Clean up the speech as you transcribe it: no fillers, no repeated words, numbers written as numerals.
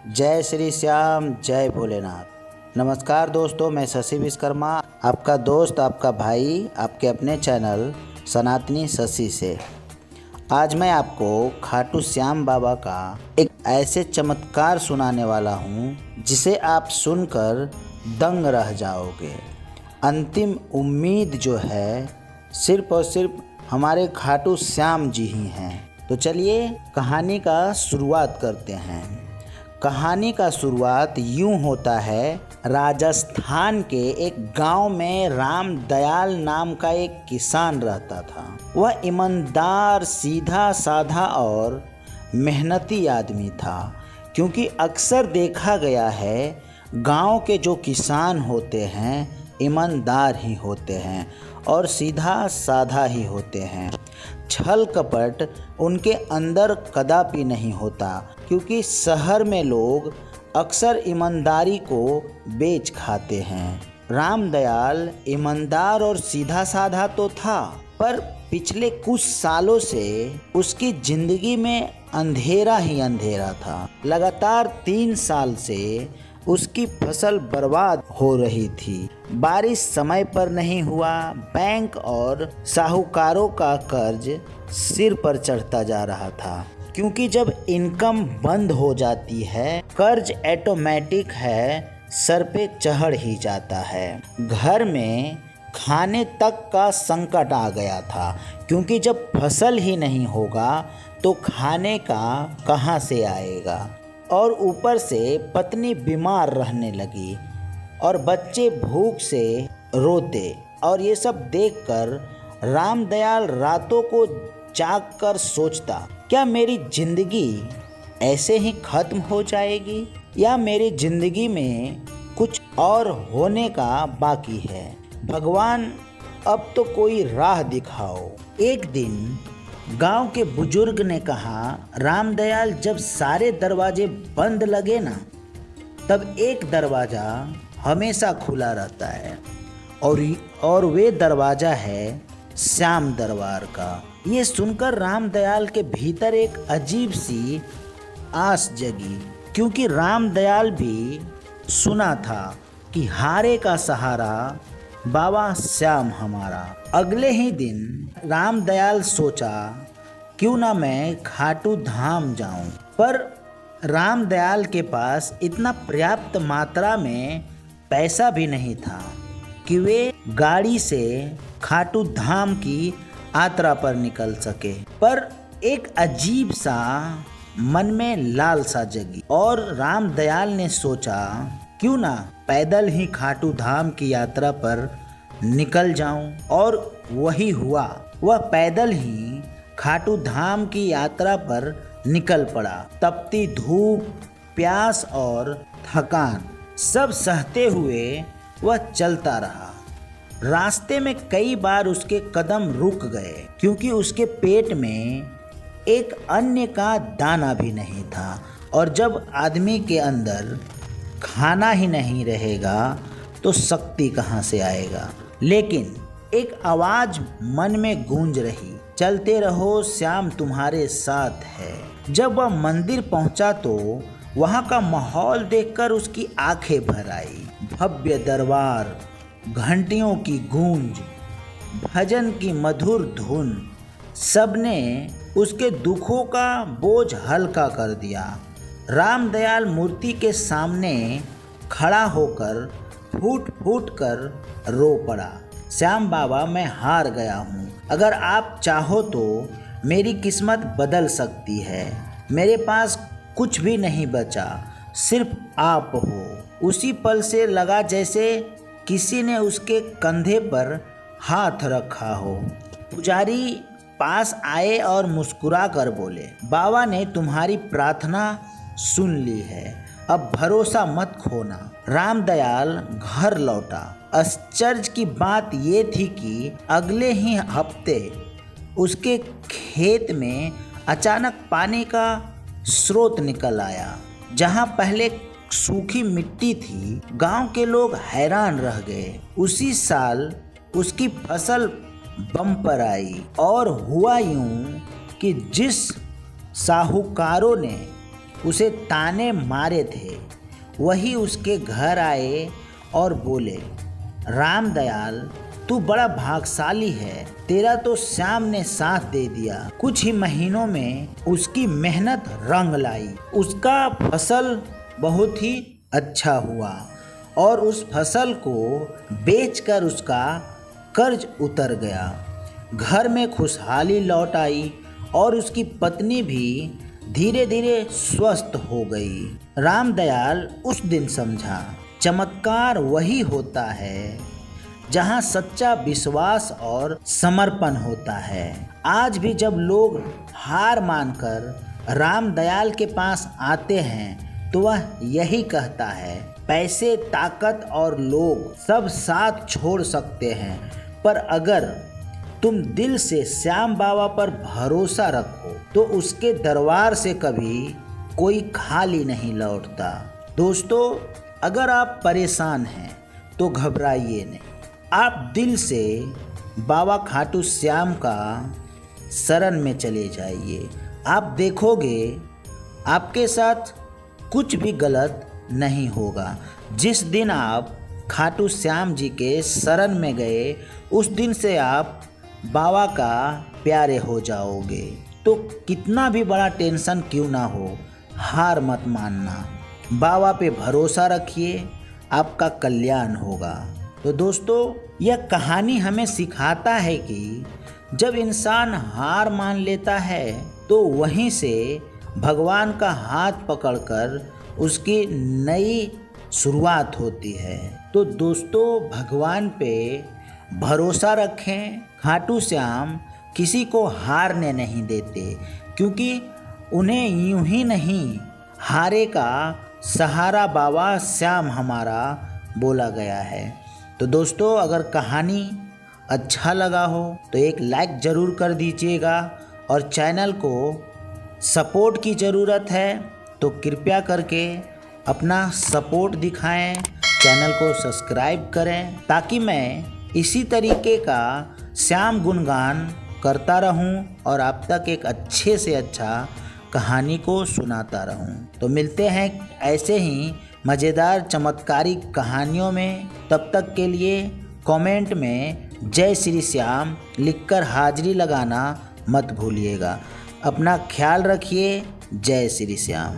जय श्री श्याम, जय भोलेनाथ। नमस्कार दोस्तों, मैं शशि विश्वकर्मा, आपका दोस्त, आपका भाई, आपके अपने चैनल सनातनी शशि से। आज मैं आपको खाटू श्याम बाबा का एक ऐसे चमत्कार सुनाने वाला हूँ जिसे आप सुनकर दंग रह जाओगे। अंतिम उम्मीद जो है सिर्फ और सिर्फ हमारे खाटू श्याम जी ही हैं। तो चलिए कहानी का शुरुआत करते हैं। कहानी का शुरुआत यूं होता है। राजस्थान के एक गांव में राम दयाल नाम का एक किसान रहता था। वह ईमानदार, सीधा साधा और मेहनती आदमी था, क्योंकि अक्सर देखा गया है गांव के जो किसान होते हैं ईमानदार ही होते हैं और सीधा साधा ही होते हैं। छल कपट उनके अंदर कदापि नहीं होता, क्योंकि शहर में लोग अक्सर ईमानदारी को बेच खाते हैं। रामदयाल ईमानदार और सीधा साधा तो था, पर पिछले कुछ सालों से उसकी जिंदगी में अंधेरा ही अंधेरा था। लगातार 3 साल से उसकी फसल बर्बाद हो रही थी। बारिश समय पर नहीं हुआ। बैंक और साहूकारों का कर्ज सिर पर चढ़ता जा रहा था, क्योंकि जब इनकम बंद हो जाती है कर्ज ऑटोमेटिक है सर पे चढ़ ही जाता है। घर में खाने तक का संकट आ गया था, क्योंकि जब फसल ही नहीं होगा तो खाने का कहाँ से आएगा। और ऊपर से पत्नी बीमार रहने लगी और बच्चे भूख से रोते। और ये सब देखकर रामदयाल रातों को जाग कर सोचता, क्या मेरी जिंदगी ऐसे ही खत्म हो जाएगी या मेरी जिंदगी में कुछ और होने का बाकी है। भगवान, अब तो कोई राह दिखाओ। एक दिन गांव के बुजुर्ग ने कहा, रामदयाल, जब सारे दरवाजे बंद लगे ना, तब एक दरवाज़ा हमेशा खुला रहता है और वे दरवाज़ा है श्याम दरबार का। ये सुनकर रामदयाल के भीतर एक अजीब सी आस जगी, क्योंकि रामदयाल भी सुना था कि हारे का सहारा बाबा श्याम हमारा। अगले ही दिन रामदयाल सोचा, क्यों ना मैं खाटू धाम जाऊं। पर रामदयाल के पास इतना पर्याप्त मात्रा में पैसा भी नहीं था कि वे गाड़ी से खाटू धाम की यात्रा पर निकल सके। पर एक अजीब सा मन में लालसा जगी और रामदयाल ने सोचा, क्यों ना पैदल ही खाटू धाम की यात्रा पर निकल जाऊं। और वही हुआ। वह पैदल ही खाटू धाम की यात्रा पर निकल पड़ा। तपती धूप, प्यास और थकान सब सहते हुए वह चलता रहा। रास्ते में कई बार उसके कदम रुक गए, क्योंकि उसके पेट में एक अन्य का दाना भी नहीं था। और जब आदमी के अंदर खाना ही नहीं रहेगा तो शक्ति कहाँ से आएगा। लेकिन एक आवाज़ मन में गूंज रही, चलते रहो, श्याम तुम्हारे साथ है। जब वह मंदिर पहुंचा तो वहां का माहौल देखकर उसकी आंखें भर आई। भव्य दरबार, घंटियों की गूंज, भजन की मधुर धुन, सबने उसके दुखों का बोझ हल्का कर दिया। रामदयाल मूर्ति के सामने खड़ा होकर फूट फूट कर रो पड़ा। श्याम बाबा, मैं हार गया हूँ। अगर आप चाहो तो मेरी किस्मत बदल सकती है। मेरे पास कुछ भी नहीं बचा, सिर्फ आप हो। उसी पल से लगा जैसे किसी ने उसके कंधे पर हाथ रखा हो। पुजारी पास आए और मुस्कुरा कर बोले, बाबा ने तुम्हारी प्रार्थना सुन ली है, अब भरोसा मत खोना। रामदयाल घर लौटा। आश्चर्य की बात ये थी कि अगले ही हफ्ते उसके खेत में अचानक पानी का स्रोत निकल आया। जहां पहले सूखी मिट्टी थी, गांव के लोग हैरान रह गए। उसी साल उसकी फसल बम्पर आई। और हुआ यूं कि जिस साहूकारों ने उसे ताने मारे थे, वही उसके घर आए और बोले, राम दयाल, तू बड़ा भाग्यशाली है, तेरा तो श्याम ने साथ दे दिया। कुछ ही महीनों में उसकी मेहनत रंग लाई, उसका फसल बहुत ही अच्छा हुआ और उस फसल को बेचकर उसका कर्ज उतर गया। घर में खुशहाली लौट आई और उसकी पत्नी भी धीरे धीरे स्वस्थ हो गई। राम दयाल उस दिन समझा, चमत्कार वही होता है जहाँ सच्चा विश्वास और समर्पण होता है। आज भी जब लोग हार मानकर राम दयाल के पास आते हैं तो वह यही कहता है, पैसे, ताकत और लोग सब साथ छोड़ सकते हैं, पर अगर तुम दिल से श्याम बाबा पर भरोसा रखो तो उसके दरबार से कभी कोई खाली नहीं लौटता। दोस्तों, अगर आप परेशान हैं तो घबराइए नहीं, आप दिल से बाबा खाटू श्याम का शरण में चले जाइए। आप देखोगे आपके साथ कुछ भी गलत नहीं होगा। जिस दिन आप खाटू श्याम जी के शरण में गए, उस दिन से आप बाबा का प्यारे हो जाओगे। तो कितना भी बड़ा टेंशन क्यों ना हो, हार मत मानना, बाबा पे भरोसा रखिए, आपका कल्याण होगा। तो दोस्तों, यह कहानी हमें सिखाता है कि जब इंसान हार मान लेता है तो वहीं से भगवान का हाथ पकड़कर उसकी नई शुरुआत होती है। तो दोस्तों, भगवान पे भरोसा रखें। खाटू श्याम किसी को हारने नहीं देते, क्योंकि उन्हें यूं ही नहीं, हारे का सहारा बाबा श्याम हमारा बोला गया है। तो दोस्तों, अगर कहानी अच्छा लगा हो तो एक लाइक ज़रूर कर दीजिएगा और चैनल को सपोर्ट की ज़रूरत है तो कृपया करके अपना सपोर्ट दिखाएं, चैनल को सब्सक्राइब करें, ताकि मैं इसी तरीके का श्याम गुणगान करता रहूं और आप तक एक अच्छे से अच्छा कहानी को सुनाता रहूं। तो मिलते हैं ऐसे ही मज़ेदार चमत्कारिक कहानियों में। तब तक के लिए कमेंट में जय श्री श्याम लिखकर हाजिरी लगाना मत भूलिएगा। अपना ख्याल रखिए। जय श्री श्याम।